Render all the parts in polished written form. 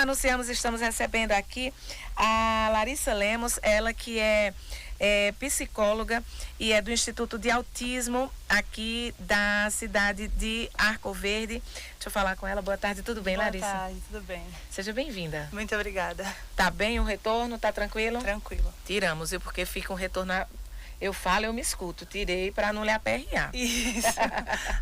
anunciamos, estamos recebendo aqui a Larissa Lemos, ela que é psicóloga e é do Instituto de Autismo aqui da cidade de Arco Verde. Deixa eu falar com ela. Boa tarde, tudo bem, Larissa? Boa tarde, tudo bem. Seja bem-vinda. Muito obrigada. Tá bem o retorno? Tá tranquilo? Tranquilo. Tiramos, viu? Porque fica um retorno... Eu falo, eu me escuto. Tirei para não lhe aperrear. Isso.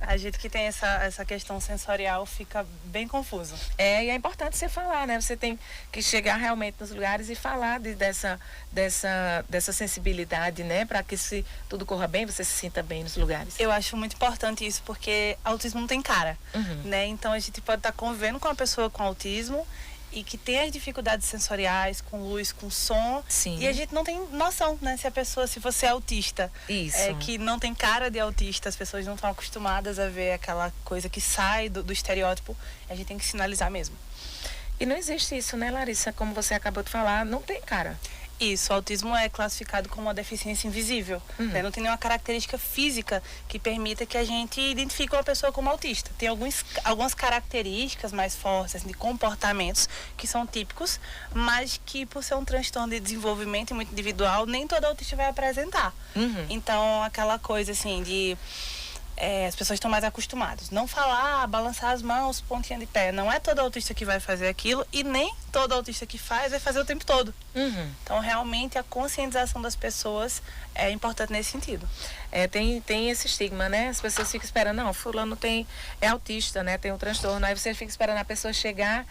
A gente que tem essa questão sensorial fica bem confuso. E é importante você falar, né? Você tem que chegar realmente nos lugares e falar dessa sensibilidade, né? Para que se tudo corra bem, você se sinta bem nos lugares. Eu acho muito importante isso, porque autismo não tem cara, né? Então a gente pode estar convivendo com uma pessoa com autismo e que tem as dificuldades sensoriais, com luz, com som. Sim. E a gente não tem noção, né? Se você é autista, isso. Que não tem cara de autista, as pessoas não estão acostumadas a ver aquela coisa que sai do estereótipo, a gente tem que sinalizar mesmo. E não existe isso, né, Larissa? Como você acabou de falar, não tem cara. Isso, o autismo é classificado como uma deficiência invisível, né? Não tem nenhuma característica física que permita que a gente identifique uma pessoa como autista. Tem algumas características mais fortes, assim, de comportamentos que são típicos, mas que por ser um transtorno de desenvolvimento e muito individual, nem todo autista vai apresentar. Então, aquela coisa assim de... as pessoas estão mais acostumadas. Não falar, balançar as mãos, pontinha de pé. Não é todo autista que vai fazer aquilo e nem todo autista que faz vai fazer o tempo todo. Então, realmente, a conscientização das pessoas é importante nesse sentido. Tem esse estigma, né? As pessoas ficam esperando, não, fulano é autista, né? Tem um transtorno. Aí você fica esperando a pessoa chegar...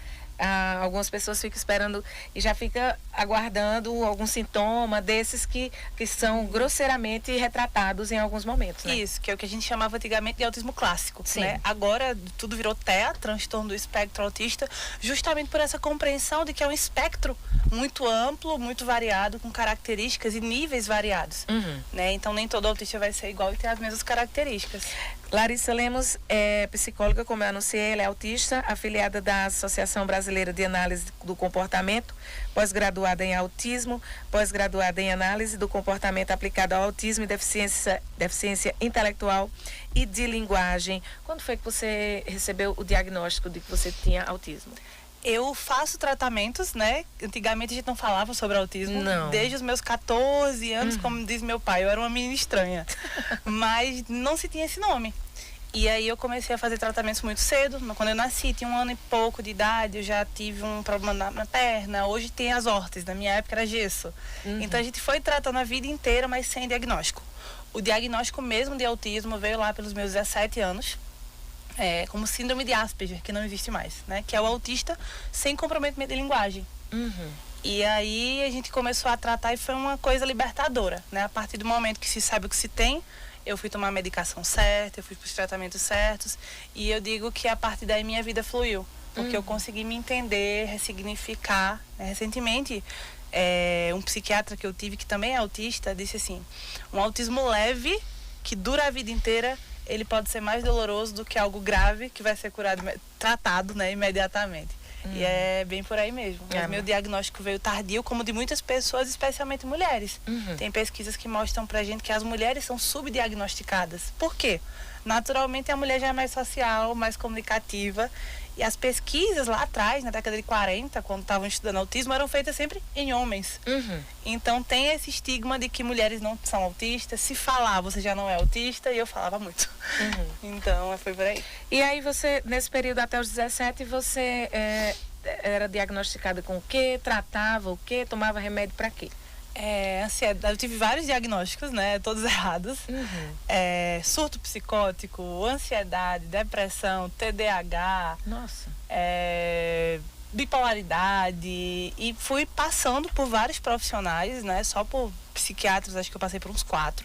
algumas pessoas ficam esperando e já fica aguardando algum sintoma desses que são grosseiramente retratados em alguns momentos, né? Isso, que é o que a gente chamava antigamente de autismo clássico, Sim. né? Agora tudo virou TEA, transtorno do espectro autista, justamente por essa compreensão de que é um espectro muito amplo, muito variado, com características e níveis variados, né? Então nem todo autista vai ser igual e ter as mesmas características. Larissa Lemos é psicóloga, como eu anunciei, ela é autista, afiliada da Associação Brasileira de Análise do Comportamento, pós-graduada em autismo, pós-graduada em análise do comportamento aplicado ao autismo e deficiência intelectual e de linguagem. Quando foi que você recebeu o diagnóstico de que você tinha autismo? Eu faço tratamentos, né? Antigamente a gente não falava sobre autismo. Não. Desde os meus 14 anos, como diz meu pai, eu era uma menina estranha. Mas não se tinha esse nome. E aí eu comecei a fazer tratamentos muito cedo. Quando eu nasci, tinha 1 ano e pouco de idade, eu já tive um problema na perna. Hoje tem as órteses, na minha época era gesso. Então a gente foi tratando a vida inteira, mas sem diagnóstico. O diagnóstico mesmo de autismo veio lá pelos meus 17 anos. Como síndrome de Asperger, que não existe mais, né? Que é o autista sem comprometimento de linguagem. E aí a gente começou a tratar e foi uma coisa libertadora, né? A partir do momento que se sabe o que se tem, eu fui tomar a medicação certa, eu fui para os tratamentos certos e eu digo que a partir daí minha vida fluiu, porque eu consegui me entender, ressignificar. Recentemente, um psiquiatra que eu tive, que também é autista, disse assim, um autismo leve, que dura a vida inteira, ele pode ser mais doloroso do que algo grave que vai ser tratado, né, imediatamente. E é bem por aí mesmo. Mas meu diagnóstico veio tardio, como de muitas pessoas, especialmente mulheres. Tem pesquisas que mostram pra gente que as mulheres são subdiagnosticadas. Por quê? Naturalmente a mulher já é mais social, mais comunicativa. E as pesquisas lá atrás, na década de 40, quando estavam estudando autismo, eram feitas sempre em homens. Então tem esse estigma de que mulheres não são autistas. Se falar, você já não é autista, e eu falava muito. Então foi por aí. E aí você, nesse período até os 17, você era diagnosticada com o quê? Tratava o quê? Tomava remédio para quê? Ansiedade. Eu tive vários diagnósticos, né? Todos errados. Surto psicótico, ansiedade, depressão, TDAH. Nossa. Bipolaridade. E fui passando por vários profissionais, né? Só por psiquiatras, acho que eu passei por uns 4.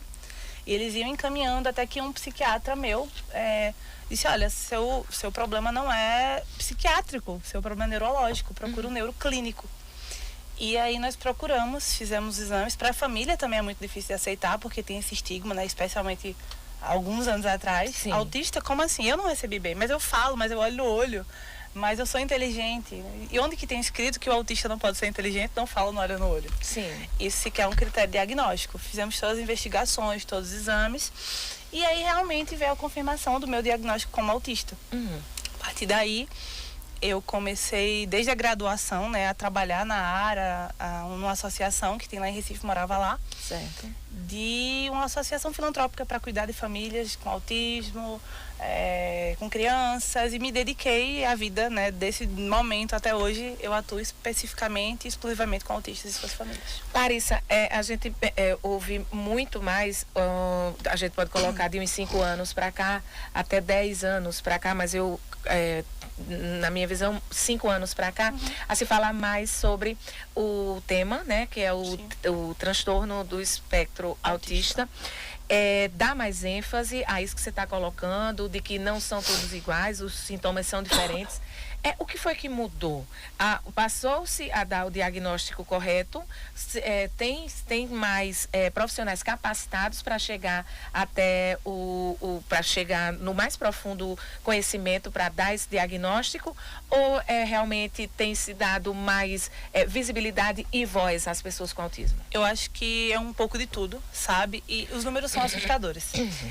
E eles iam encaminhando até que um psiquiatra meu disse, olha, seu problema não é psiquiátrico, seu problema é neurológico, procura um neuroclínico. E aí nós procuramos, fizemos exames. Para a família também é muito difícil de aceitar, porque tem esse estigma, né? Especialmente alguns anos atrás. Sim. Autista, como assim? Eu não recebi bem, mas eu falo, mas eu olho no olho, mas eu sou inteligente. E onde que tem escrito que o autista não pode ser inteligente, não fala, não olha no olho. Sim. Isso sequer é um critério diagnóstico. Fizemos todas as investigações, todos os exames, e aí realmente veio a confirmação do meu diagnóstico como autista. A partir daí, eu comecei desde a graduação, né, a trabalhar na área, numa associação que tem lá em Recife, morava lá. Certo. De uma associação filantrópica para cuidar de famílias com autismo, com crianças, e me dediquei à vida, né, desse momento até hoje. Eu atuo especificamente, exclusivamente com autistas e suas famílias. Larissa, a gente ouve muito mais, a gente pode colocar de uns 5 anos para cá, até 10 anos para cá, mas eu, na minha visão, 5 anos para cá, a se falar mais sobre o tema, né, que é o transtorno do espectro autista. Dá mais ênfase a isso que você está colocando, de que não são todos iguais, os sintomas são diferentes. O que foi que mudou? Passou-se a dar o diagnóstico correto, tem mais profissionais capacitados para chegar até para chegar no mais profundo conhecimento para dar esse diagnóstico, ou realmente tem se dado mais visibilidade e voz às pessoas com autismo? Eu acho que é um pouco de tudo, sabe? E os números são assustadores.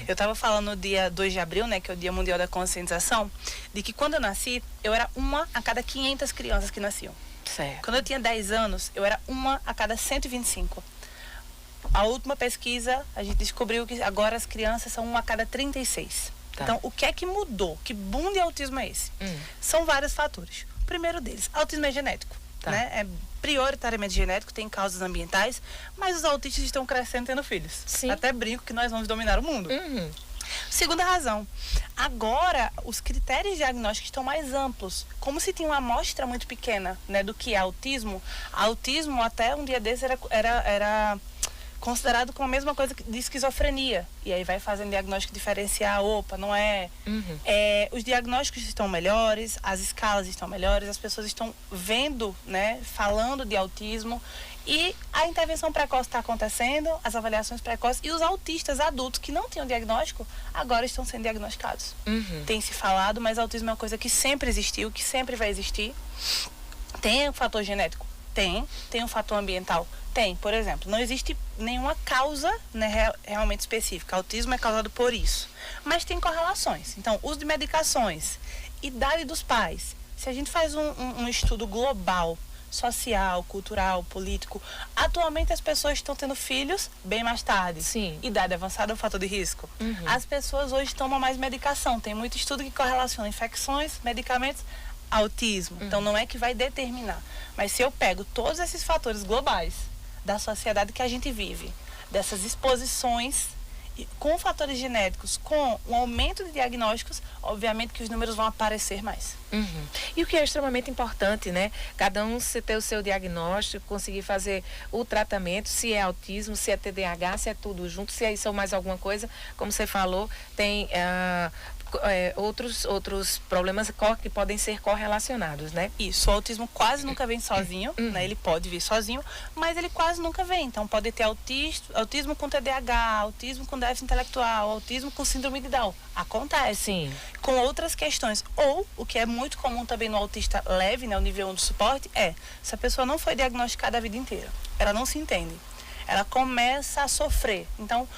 Eu estava falando no dia 2 de abril, né, que é o Dia Mundial da Conscientização, de que quando eu nasci, eu era uma a cada 500 crianças que nasciam. Certo. Quando eu tinha 10 anos, eu era uma a cada 125. A última pesquisa, a gente descobriu que agora as crianças são uma a cada 36. Tá. Então, o que é que mudou? Que boom de autismo é esse? São vários fatores. O primeiro deles, autismo é genético. Tá. Né? É prioritariamente genético, tem causas ambientais, mas os autistas estão crescendo tendo filhos. Sim. Até brinco que nós vamos dominar o mundo. Segunda razão, agora os critérios diagnósticos estão mais amplos. Como se tinha uma amostra muito pequena, né, do que é autismo, até um dia desse era considerado como a mesma coisa de esquizofrenia. E aí vai fazendo diagnóstico diferencial, opa, não é. Os diagnósticos estão melhores, as escalas estão melhores, as pessoas estão vendo, né, falando de autismo. E a intervenção precoce está acontecendo, as avaliações precoces, e os autistas adultos que não tinham diagnóstico, agora estão sendo diagnosticados. Tem se falado, mas autismo é uma coisa que sempre existiu, que sempre vai existir. Tem um fator genético? Tem um fator ambiental? Tem. Por exemplo, não existe nenhuma causa, né, realmente específica. Autismo é causado por isso. Mas tem correlações. Então, uso de medicações, idade dos pais. Se a gente faz um estudo global, social, cultural, político, atualmente as pessoas estão tendo filhos bem mais tarde. Sim. Idade avançada é um fator de risco. As pessoas hoje tomam mais medicação. Tem muito estudo que correlaciona infecções, medicamentos, autismo. Então não é que vai determinar. Mas se eu pego todos esses fatores globais da sociedade que a gente vive, dessas exposições, com fatores genéticos, com um aumento de diagnósticos, obviamente que os números vão aparecer mais. E o que é extremamente importante, né? Cada um se ter o seu diagnóstico, conseguir fazer o tratamento, se é autismo, se é TDAH, se é tudo junto, se é isso ou mais alguma coisa, como você falou, tem outros problemas que podem ser correlacionados, né? Isso, o autismo quase nunca vem sozinho, né? Ele pode vir sozinho, mas ele quase nunca vem. Então pode ter autismo com TDAH, autismo com déficit intelectual, autismo com síndrome de Down. Acontece. Sim. Com outras questões. Ou, o que é muito comum também no autista leve, né? O nível 1 do suporte, se a pessoa não foi diagnosticada a vida inteira, ela não se entende. Ela começa a sofrer. Então,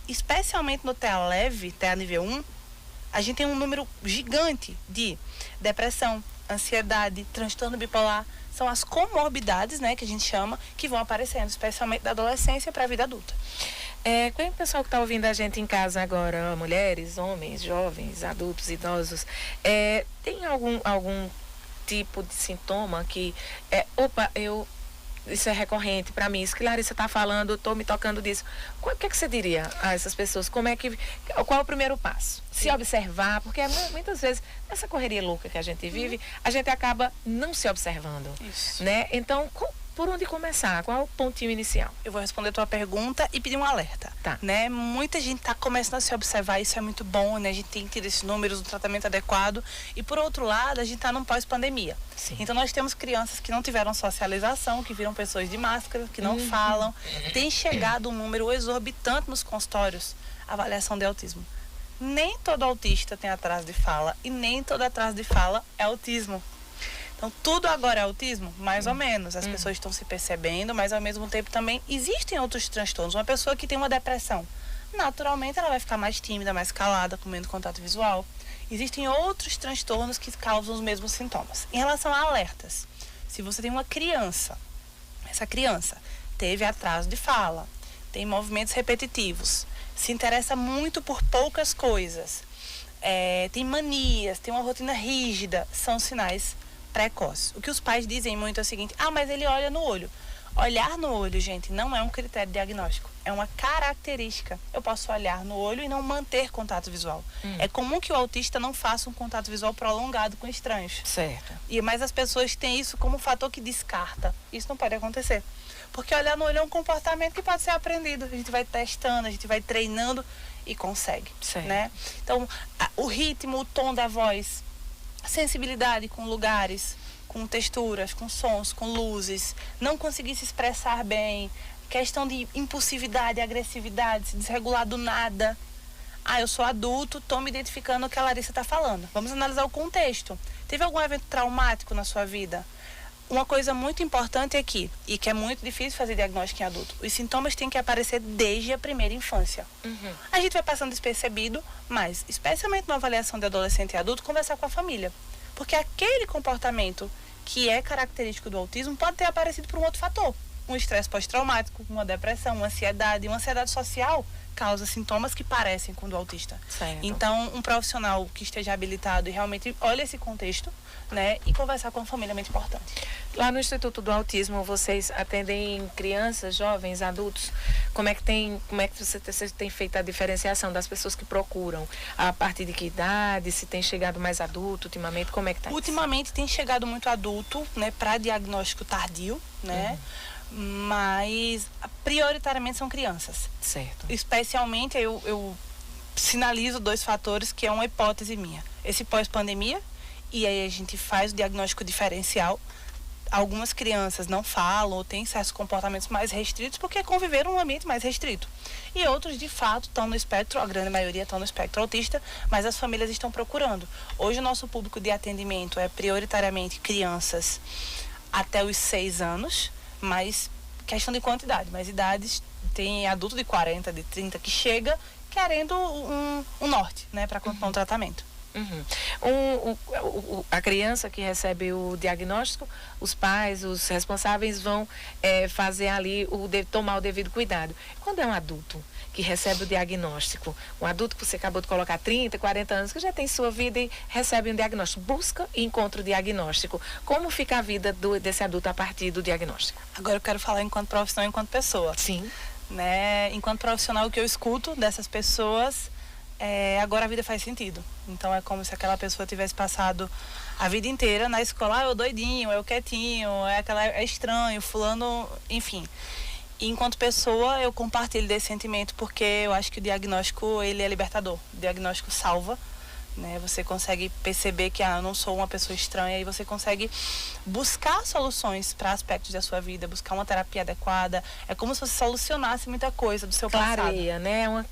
especialmente no TEA leve, TEA nível 1, a gente tem um número gigante de depressão, ansiedade, transtorno bipolar. São as comorbidades, né, que a gente chama, que vão aparecendo, especialmente da adolescência para a vida adulta. Quem é o pessoal que está ouvindo a gente em casa agora? Mulheres, homens, jovens, adultos, idosos. Tem algum tipo de sintoma que... Isso é recorrente para mim, isso que Larissa está falando, estou me tocando disso. O que é que você diria a essas pessoas? Qual é o primeiro passo? Se observar, porque muitas vezes, nessa correria louca que a gente vive, a gente acaba não se observando. Isso. Né? Então, por onde começar? Qual é o pontinho inicial? Eu vou responder a tua pergunta e pedir um alerta. Tá. Né? Muita gente está começando a se observar, isso é muito bom, né? A gente tem que ter esses números, um tratamento adequado. E por outro lado, a gente está num pós-pandemia. Então nós temos crianças que não tiveram socialização, que viram pessoas de máscara, que não falam. Tem chegado um número exorbitante nos consultórios, avaliação de autismo. Nem todo autista tem atraso de fala e nem todo atraso de fala é autismo. Então, tudo agora é autismo? Mais ou menos. As pessoas estão se percebendo, mas ao mesmo tempo também existem outros transtornos. Uma pessoa que tem uma depressão, naturalmente ela vai ficar mais tímida, mais calada, com menos contato visual. Existem outros transtornos que causam os mesmos sintomas. Em relação a alertas, se você tem uma criança, essa criança teve atraso de fala, tem movimentos repetitivos, se interessa muito por poucas coisas, tem manias, tem uma rotina rígida, são sinais precoces. O que os pais dizem muito é o seguinte: mas ele olha no olho. Olhar no olho, gente, não é um critério diagnóstico, é uma característica. Eu posso olhar no olho e não manter contato visual. É comum que o autista não faça um contato visual prolongado com estranhos. Certo. Mas as pessoas têm isso como um fator que descarta. Isso não pode acontecer. Porque olhar no olho é um comportamento que pode ser aprendido. A gente vai testando, a gente vai treinando e consegue. Certo. Né? Então, o ritmo, o tom da voz, a sensibilidade com lugares, com texturas, com sons, com luzes, não conseguir se expressar bem, questão de impulsividade, agressividade, se desregular do nada. Eu sou adulto, estou me identificando com o que a Larissa está falando. Vamos analisar o contexto. Teve algum evento traumático na sua vida? Uma coisa muito importante aqui, e que é muito difícil fazer diagnóstico em adulto, os sintomas têm que aparecer desde a primeira infância. A gente vai passando despercebido, mas, especialmente na avaliação de adolescente e adulto, conversar com a família. Porque aquele comportamento que é característico do autismo pode ter aparecido por um outro fator. Um estresse pós-traumático, uma depressão, uma ansiedade social causa sintomas que parecem com o do autista. Certo. Então, um profissional que esteja habilitado e realmente olhe esse contexto, né, e conversar com a família é muito importante. Lá no Instituto do Autismo, vocês atendem crianças, jovens, adultos? Como é que você tem feito a diferenciação das pessoas que procuram? A partir de que idade? Se tem chegado mais adulto ultimamente? Como é que está isso? Ultimamente tem chegado muito adulto, né, para diagnóstico tardio, né? Mas prioritariamente são crianças. Certo. Especialmente eu sinalizo 2 fatores que é uma hipótese minha. Esse pós-pandemia, e aí a gente faz o diagnóstico diferencial. Algumas crianças não falam ou têm certos comportamentos mais restritos porque conviveram num ambiente mais restrito. E outros, de fato, estão no espectro, a grande maioria estão no espectro autista, mas as famílias estão procurando. Hoje o nosso público de atendimento é prioritariamente crianças até os 6 anos, mas questão de quantidade, mas idades, tem adulto de 40, de 30 que chega querendo um norte, né, para continuar um tratamento. A criança que recebe o diagnóstico, os pais, os responsáveis vão fazer ali, tomar o devido cuidado. Quando é um adulto que recebe o diagnóstico, um adulto que você acabou de colocar 30, 40 anos, que já tem sua vida e recebe um diagnóstico, busca e encontra o diagnóstico. Como fica a vida desse adulto a partir do diagnóstico? Agora eu quero falar enquanto profissional, enquanto pessoa. Sim. Né? Enquanto profissional, o que eu escuto dessas pessoas agora a vida faz sentido. Então é como se aquela pessoa tivesse passado a vida inteira na escola, eu doidinho, eu quietinho, é estranho, fulano, enfim. E enquanto pessoa eu compartilho desse sentimento porque eu acho que o diagnóstico ele é libertador. O diagnóstico salva, né? Você consegue perceber que eu não sou uma pessoa estranha e você consegue buscar soluções para aspectos da sua vida, buscar uma terapia adequada. É como se você solucionasse muita coisa do seu passado. Clareia, né? Dá uma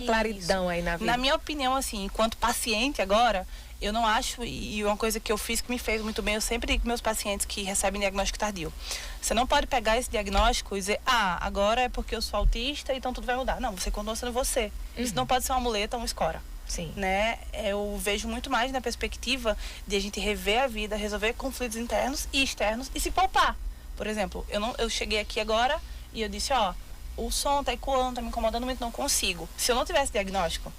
claridão aí na vida. Na minha opinião, assim, enquanto paciente agora, eu não acho, e uma coisa que eu fiz que me fez muito bem, eu sempre digo para meus pacientes que recebem diagnóstico tardio. Você não pode pegar esse diagnóstico e dizer, agora é porque eu sou autista, então tudo vai mudar. Não, você continua sendo você. Isso não pode ser uma muleta ou uma escora. Sim. Né? Eu vejo muito mais na perspectiva de a gente rever a vida, resolver conflitos internos e externos e se poupar. Por exemplo, eu cheguei aqui agora e eu disse, o som tá ecoando, tá me incomodando muito, não consigo. Se eu não tivesse diagnóstico,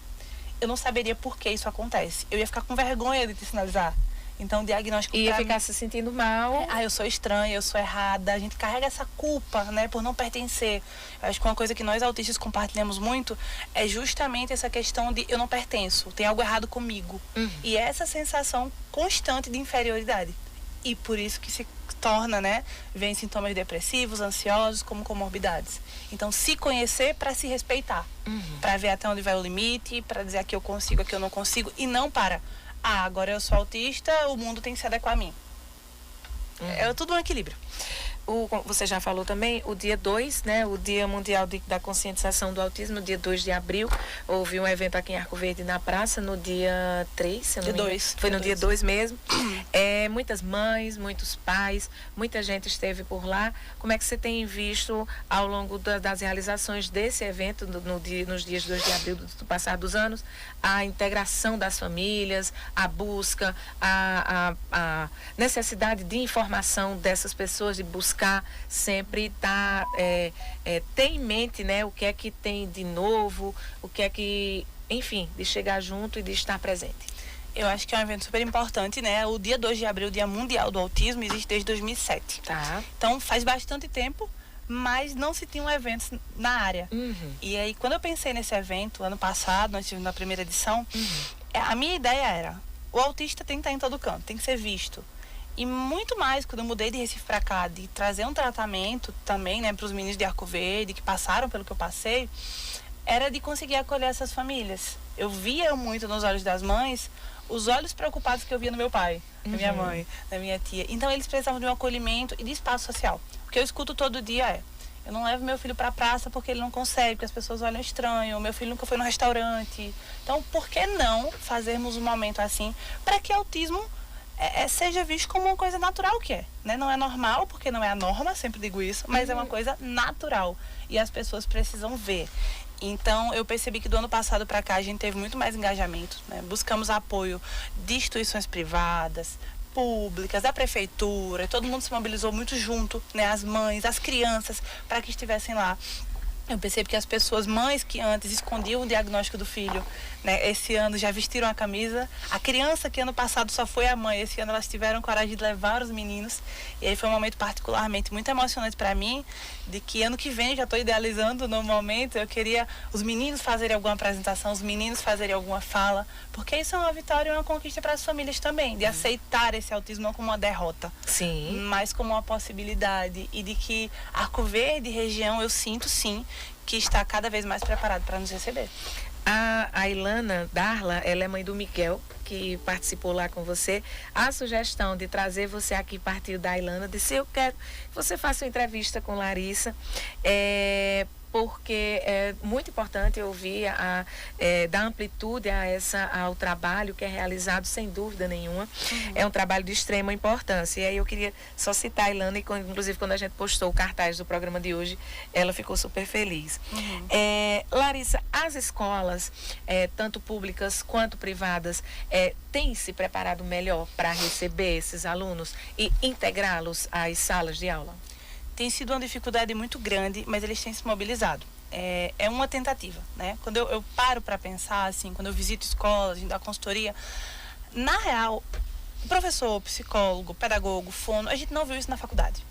eu não saberia por que isso acontece. Eu ia ficar com vergonha de te sinalizar. Então, o diagnóstico... Ia ficar se sentindo mal. Eu sou estranha, eu sou errada. A gente carrega essa culpa, né, por não pertencer. Eu acho que uma coisa que nós autistas compartilhamos muito é justamente essa questão de eu não pertenço, tem algo errado comigo. E essa sensação constante de inferioridade. E por isso que se torna, né, vem sintomas depressivos, ansiosos, como comorbidades. Então, se conhecer para se respeitar. Para ver até onde vai o limite, para dizer aqui eu consigo, aqui eu não consigo. E não para... agora eu sou autista, o mundo tem que se adequar a mim. É tudo um equilíbrio. Você já falou também, o dia 2, né, o Dia Mundial da Conscientização do Autismo, dia 2 de abril, houve um evento aqui em Arco Verde na praça, no dia 3, se eu não me engano. Dia 2. Foi no dia 2 mesmo. muitas mães, muitos pais, muita gente esteve por lá. Como é que você tem visto ao longo das realizações desse evento, nos dias 2 de abril do passar dos anos, a integração das famílias, a busca, a necessidade de informação dessas pessoas, de buscar sempre ter em mente, né, o que é que tem de novo, o que é que, enfim, de chegar junto e de estar presente? Eu acho que é um evento super importante, né? O dia 2 de abril, o Dia Mundial do Autismo, existe desde 2007. Tá. Então, faz bastante tempo, mas não se tinham eventos na área. E aí, quando eu pensei nesse evento, ano passado, nós tivemos na primeira edição, a minha ideia era, o autista tem que estar em todo canto, tem que ser visto. E muito mais, quando eu mudei de Recife para cá, de trazer um tratamento também, né, para os meninos de Arco Verde, que passaram pelo que eu passei, era de conseguir acolher essas famílias. Eu via muito nos olhos das mães os olhos preocupados que eu via no meu pai, na minha mãe, na minha tia. Então, eles precisavam de um acolhimento e de espaço social. O que eu escuto todo dia eu não levo meu filho para a praça porque ele não consegue, porque as pessoas olham estranho, meu filho nunca foi no restaurante. Então, por que não fazermos um momento assim para que o autismo seja visto como uma coisa natural que é, né? Não é normal, porque não é a norma, sempre digo isso, mas é uma coisa natural e as pessoas precisam ver. Então, eu percebi que do ano passado para cá a gente teve muito mais engajamento, né? Buscamos apoio de instituições privadas, públicas, da prefeitura, e todo mundo se mobilizou muito junto, né? As mães, as crianças, para que estivessem lá. Eu percebo que as pessoas, mães que antes escondiam o diagnóstico do filho, né, esse ano já vestiram a camisa. A criança que ano passado só foi a mãe, esse ano elas tiveram coragem de levar os meninos. E aí foi um momento particularmente muito emocionante para mim, de que ano que vem, já estou idealizando no momento, eu queria os meninos fazerem alguma apresentação, os meninos fazerem alguma fala, porque isso é uma vitória e uma conquista para as famílias também, de aceitar esse autismo não como uma derrota, sim, mas como uma possibilidade, e de que Arco Verde, região, eu sinto sim, que está cada vez mais preparado para nos receber. A Ilana Darla, ela é mãe do Miguel, que participou lá com você. A sugestão de trazer você aqui partiu da Ilana, disse: eu quero que você faça uma entrevista com Larissa, porque é muito importante ouvir dar amplitude ao trabalho que é realizado, sem dúvida nenhuma. É um trabalho de extrema importância. E aí eu queria só citar a Ilana, e inclusive quando a gente postou o cartaz do programa de hoje, ela ficou super feliz. Larissa, as escolas, tanto públicas quanto privadas, têm se preparado melhor para receber esses alunos e integrá-los às salas de aula? Tem sido uma dificuldade muito grande, mas eles têm se mobilizado. É uma tentativa, né? Quando eu paro para pensar, assim, quando eu visito escolas, a gente dá consultoria, na real, professor, psicólogo, pedagogo, fono, a gente não viu isso na faculdade.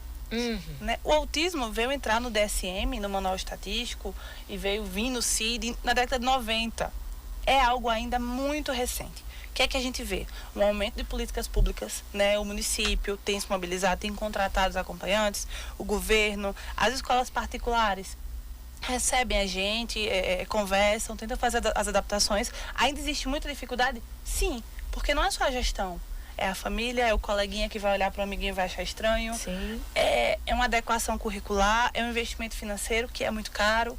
Né? O autismo veio entrar no DSM, no Manual Estatístico, e veio vir no CID na década de 90. É algo ainda muito recente. O que é que a gente vê? Um aumento de políticas públicas, né? O município tem se mobilizado, tem contratado os acompanhantes, o governo, as escolas particulares recebem a gente, conversam, tentam fazer as adaptações. Ainda existe muita dificuldade? Sim, porque não é só a gestão. É a família, é o coleguinha que vai olhar para o amiguinho e vai achar estranho. Sim. É uma adequação curricular, é um investimento financeiro que é muito caro.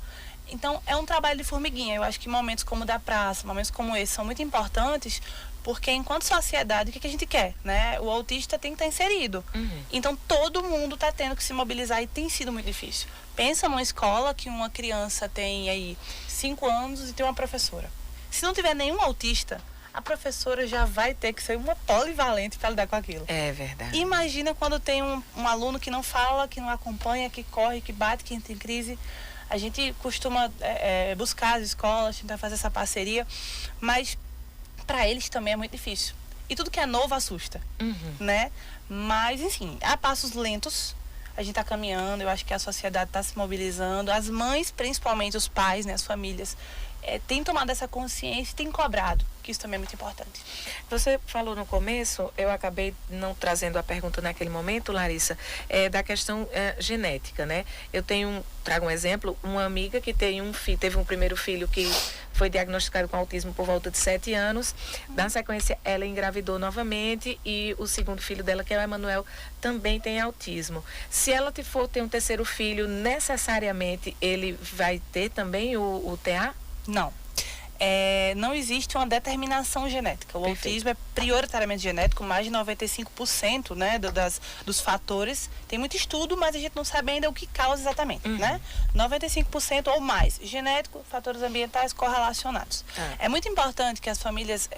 Então, é um trabalho de formiguinha. Eu acho que momentos como o da praça, momentos como esse são muito importantes, porque enquanto sociedade, o que a gente quer, né? O autista tem que estar inserido. Então, todo mundo está tendo que se mobilizar e tem sido muito difícil. Pensa numa escola que uma criança tem aí 5 anos e tem uma professora. Se não tiver nenhum autista, a professora já vai ter que ser uma polivalente para lidar com aquilo. É verdade. Imagina quando tem um aluno que não fala, que não acompanha, que corre, que bate, que entra em crise. A gente costuma buscar as escolas, tentar fazer essa parceria, mas para eles também é muito difícil. E tudo que é novo assusta, né? Mas, enfim, a passos lentos, a gente está caminhando, eu acho que a sociedade está se mobilizando, as mães, principalmente os pais, né, as famílias, têm tomado essa consciência e têm cobrado, que isso também é muito importante. Você falou no começo, eu acabei não trazendo a pergunta naquele momento, Larissa, da questão genética, né? Trago um exemplo, uma amiga que teve um primeiro filho que foi diagnosticado com autismo por volta de 7 anos. Na sequência, ela engravidou novamente e o segundo filho dela, que é o Emanuel, também tem autismo. Se ela for ter um terceiro filho, necessariamente ele vai ter também o TA? Não. não existe uma determinação genética. O Perfeito. autismo é prioritariamente genético, mais de 95%, né, dos fatores. Tem muito estudo, mas a gente não sabe ainda o que causa exatamente, né? 95% ou mais genético, fatores ambientais correlacionados. É muito importante que as famílias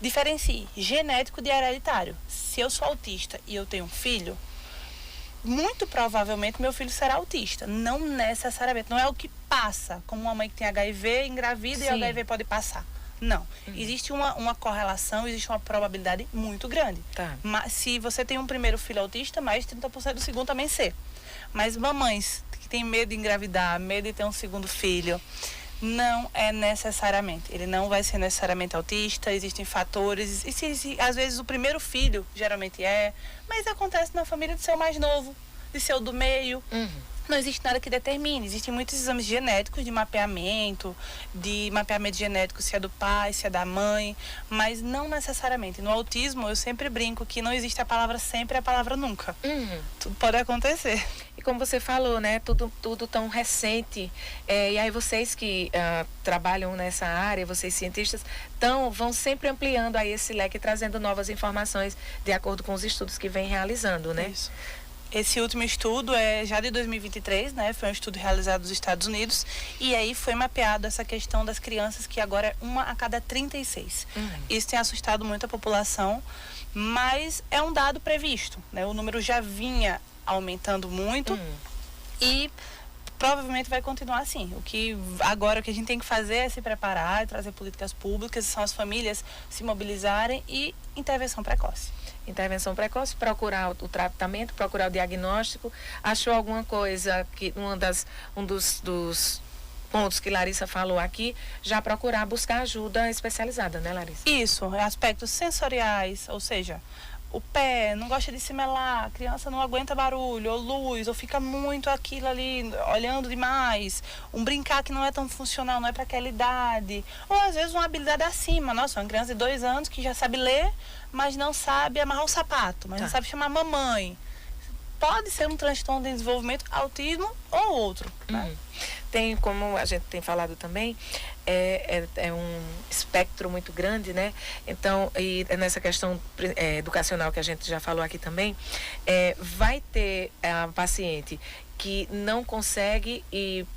diferenciem genético de hereditário. Se eu sou autista e eu tenho um filho, muito provavelmente meu filho será autista. Não necessariamente. Não é o que passa, como uma mãe que tem HIV, engravida e o HIV pode passar. Não. Existe uma correlação, existe uma probabilidade muito grande. Mas se você tem um primeiro filho autista, mais de 30% do segundo também ser. Mas mamães que têm medo de engravidar, medo de ter um segundo filho, não é necessariamente. Ele não vai ser necessariamente autista, existem fatores. E às vezes o primeiro filho geralmente mas acontece na família de ser o mais novo, de ser o do meio. Não existe nada que determine. Existem muitos exames genéticos de mapeamento genético, se é do pai, se é da mãe, mas não necessariamente. No autismo, eu sempre brinco que não existe a palavra sempre e a palavra nunca. Tudo pode acontecer. E como você falou, né, tudo tão recente, e aí vocês que trabalham nessa área, vocês cientistas, vão sempre ampliando aí esse leque, trazendo novas informações de acordo com os estudos que vem realizando, né? Isso. Esse último estudo é já de 2023, né? Foi um estudo realizado nos Estados Unidos e aí foi mapeado essa questão das crianças que agora é 1 a cada 36. Isso tem assustado muito a população, mas é um dado previsto, né? O número já vinha aumentando muito e provavelmente vai continuar assim. O que a gente tem que fazer é se preparar, trazer políticas públicas, são as famílias se mobilizarem e intervenção precoce. Intervenção precoce, procurar o tratamento, procurar o diagnóstico. Achou alguma coisa que um dos pontos que Larissa falou aqui, já procurar buscar ajuda especializada, né, Larissa? Isso, aspectos sensoriais, ou seja, o pé não gosta de se melar, a criança não aguenta barulho, ou luz, ou fica muito aquilo ali, olhando demais, um brincar que não é tão funcional, não é para aquela idade, ou às vezes uma habilidade acima, nossa, uma criança de 2 anos que já sabe ler, mas não sabe amarrar o sapato, mas não sabe chamar mamãe. Pode ser um transtorno de desenvolvimento, autismo ou outro, né? Tem, como a gente tem falado também, é um espectro muito grande, né? Então, e nessa questão educacional que a gente já falou aqui também, vai ter a paciente que não consegue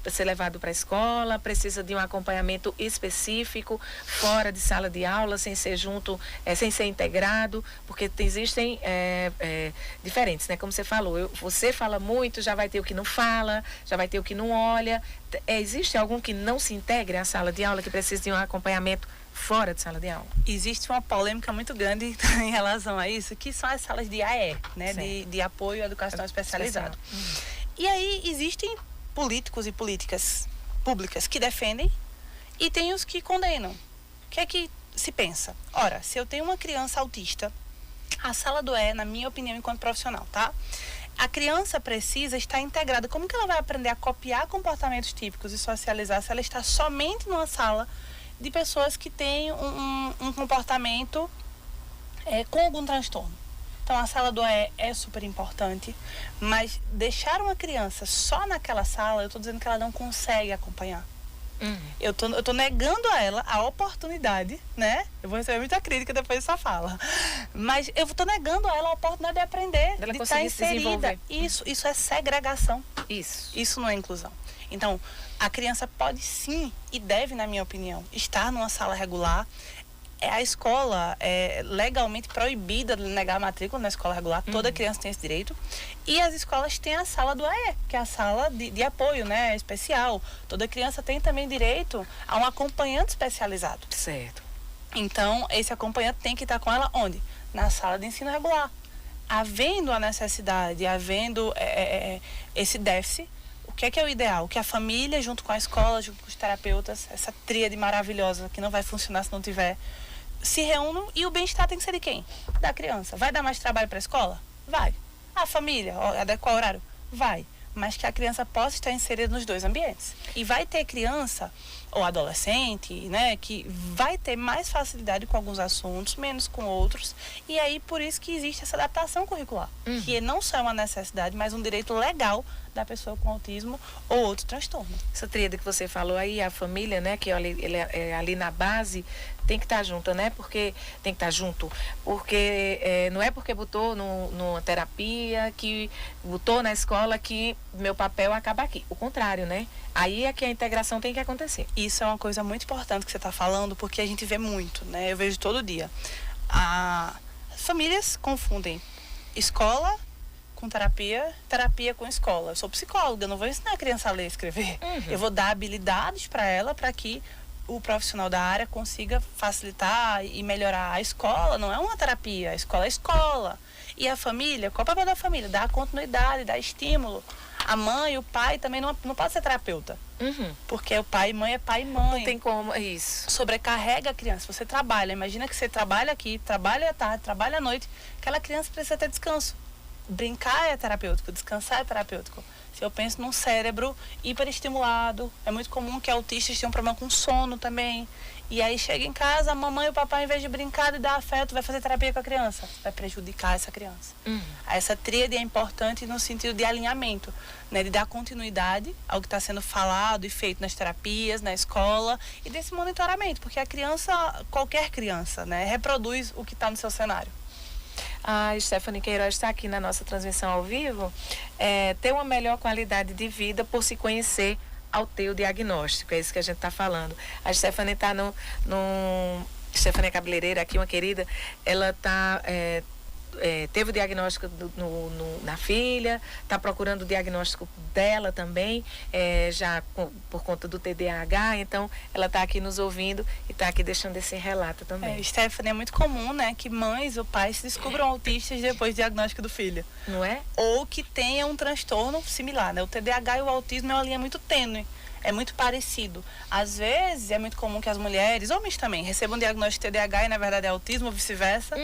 ser levado para a escola, precisa de um acompanhamento específico, fora de sala de aula, sem ser sem ser integrado, porque existem diferentes, né? Como você falou, você fala muito, já vai ter o que não fala, já vai ter o que não olha. Existe algum que não se integre à sala de aula, que precisa de um acompanhamento fora de sala de aula? Existe uma polêmica muito grande em relação a isso, que são as salas de AE, né? De apoio à educação especializada. E aí existem políticos e políticas públicas que defendem e tem os que condenam. O que é que se pensa? Ora, se eu tenho uma criança autista, a sala do E, na minha opinião, enquanto profissional, tá? A criança precisa estar integrada. Como que ela vai aprender a copiar comportamentos típicos e socializar se ela está somente numa sala de pessoas que têm um comportamento com algum transtorno? Então, a sala do E é super importante, mas deixar uma criança só naquela sala, eu estou dizendo que ela não consegue acompanhar. Eu tô negando a ela a oportunidade, né? Eu vou receber muita crítica depois dessa fala. Mas eu tô negando a ela a oportunidade de aprender, de estar inserida. Isso é segregação. Isso não é inclusão. Então, a criança pode sim e deve, na minha opinião, estar numa sala regular. A escola é legalmente proibida de negar a matrícula na escola regular. Toda criança tem esse direito. E as escolas têm a sala do AE, que é a sala de apoio, né, especial. Toda criança tem também direito a um acompanhante especializado. Certo. Então, esse acompanhante tem que estar com ela onde? Na sala de ensino regular. Havendo a necessidade, havendo esse déficit, o que é o ideal? Que a família, junto com a escola, junto com os terapeutas, essa tríade maravilhosa que não vai funcionar se não tiver, se reúnam. E o bem-estar tem que ser de quem? Da criança. Vai dar mais trabalho para a escola? Vai. A família, adequar o horário? Vai. mas que a criança possa estar inserida nos dois ambientes. E vai ter criança ou adolescente, né, que vai ter mais facilidade com alguns assuntos, menos com outros, e aí por isso que existe essa adaptação curricular, que não só é uma necessidade, mas um direito legal da pessoa com autismo ou outro transtorno. Essa tríade que você falou aí, a família, né, que ele é ali na base, tem que estar junto, né? Porque tem que estar junto, porque não é porque botou numa terapia, que botou na escola, que meu papel acaba aqui. O contrário, né? Aí é que a integração tem que acontecer. Isso é uma coisa muito importante que você está falando, porque a gente vê muito, né? Eu vejo todo dia. As famílias confundem escola com terapia, terapia com escola. Eu sou psicóloga, eu não vou ensinar a criança a ler e escrever. Eu vou dar habilidades para ela, para que o profissional da área consiga facilitar e melhorar. A escola não é uma terapia, a escola é escola. E a família, qual é o papel da família? Dar continuidade, dar estímulo. A mãe, o pai também não pode ser terapeuta. Porque o pai e mãe é pai e mãe. Não tem como, isso. Sobrecarrega a criança. Você trabalha, imagina que você trabalha aqui, trabalha à tarde, trabalha à noite. Aquela criança precisa ter descanso. Brincar é terapêutico, descansar é terapêutico. Se eu penso num cérebro hiperestimulado, é muito comum que autistas tenham um problema com sono também. E aí chega em casa, a mamãe e o papai, em vez de brincar e dar afeto, vai fazer terapia com a criança. Vai prejudicar essa criança. Essa tríade é importante no sentido de alinhamento, né? De dar continuidade ao que está sendo falado e feito nas terapias, na escola, e desse monitoramento, porque a criança, qualquer criança, né, reproduz o que está no seu cenário. A Stephanie Queiroz está aqui na nossa transmissão ao vivo. Ter uma melhor qualidade de vida por se conhecer ao ter o diagnóstico, é isso que a gente está falando. A Stephanie está Stephanie Cabeleireira, aqui uma querida, ela teve o diagnóstico na filha, está procurando o diagnóstico dela também, já por conta do TDAH, então ela está aqui nos ouvindo e está aqui deixando esse relato também. Stephanie, é muito comum, né, que mães ou pais se descubram autistas depois do diagnóstico do filho. Não é? Ou que tenham um transtorno similar, né? O TDAH e o autismo é uma linha muito tênue. É muito parecido. Às vezes, é muito comum que as mulheres, homens também, recebam um diagnóstico de TDAH e, na verdade, é autismo ou vice-versa.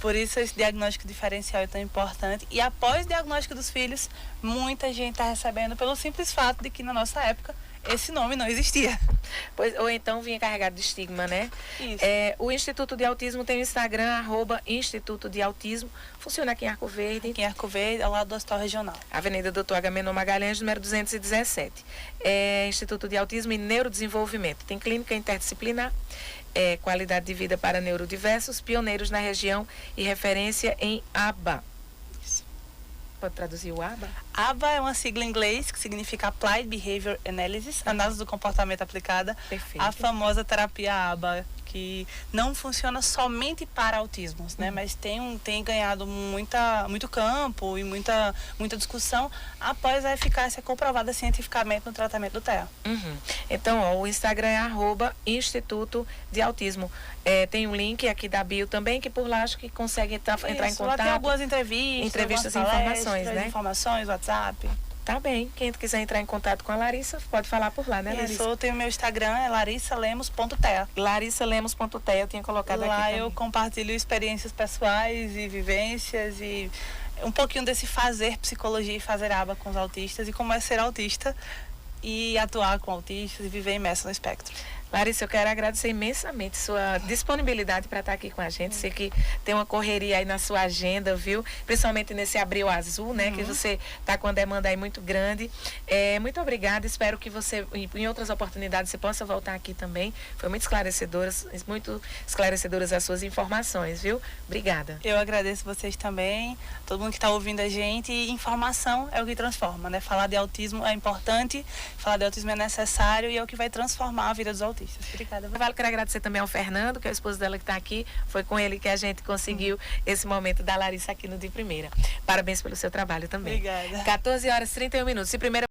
Por isso, esse diagnóstico diferencial é tão importante. E após o diagnóstico dos filhos, muita gente está recebendo pelo simples fato de que, na nossa época, esse nome não existia. Ou então vinha carregado de estigma, né? Isso. O Instituto de Autismo tem o Instagram, @Instituto de Autismo. Funciona aqui em Arco Verde. Aqui em Arco Verde, ao lado do Hospital Regional. Avenida Doutor Agamenon Magalhães, número 217. Instituto de Autismo e Neurodesenvolvimento. Tem clínica interdisciplinar, qualidade de vida para neurodiversos, pioneiros na região e referência em ABA. Pode traduzir o ABA? ABA é uma sigla em inglês que significa Applied Behavior Analysis, análise do comportamento aplicada. Perfeito. A famosa terapia ABA, que não funciona somente para autismos, né? Mas tem ganhado muito campo e muita discussão após a eficácia comprovada cientificamente no tratamento do TEA. Então, o Instagram é @Instituto de Autismo. Tem um link aqui da bio também, que por lá acho que consegue entrar em contato. Lá tem algumas entrevistas e informações, né? Informações, WhatsApp. Tá bem. Quem quiser entrar em contato com a Larissa, pode falar por lá, né, Larissa? Isso, eu tenho meu Instagram, é larissalemos.tea. larissalemos.tea, eu tinha colocado lá aqui também. Lá eu compartilho experiências pessoais e vivências e um pouquinho desse fazer psicologia e fazer aba com os autistas e como é ser autista e atuar com autistas e viver imerso no espectro. Larissa, eu quero agradecer imensamente sua disponibilidade para estar aqui com a gente. Sei que tem uma correria aí na sua agenda, viu? Principalmente nesse abril azul, né? Que você está com uma demanda aí muito grande. Muito obrigada. Espero que você, em outras oportunidades, você possa voltar aqui também. Foi muito esclarecedoras as suas informações, viu? Obrigada. Eu agradeço vocês também, todo mundo que está ouvindo a gente. E informação é o que transforma, né? Falar de autismo é importante, falar de autismo é necessário e é o que vai transformar a vida dos autistas. Obrigada. Eu quero agradecer também ao Fernando, que é o esposo dela que está aqui. Foi com ele que a gente conseguiu esse momento da Larissa aqui no De Primeira. Parabéns pelo seu trabalho também. Obrigada. 14h31. E primeira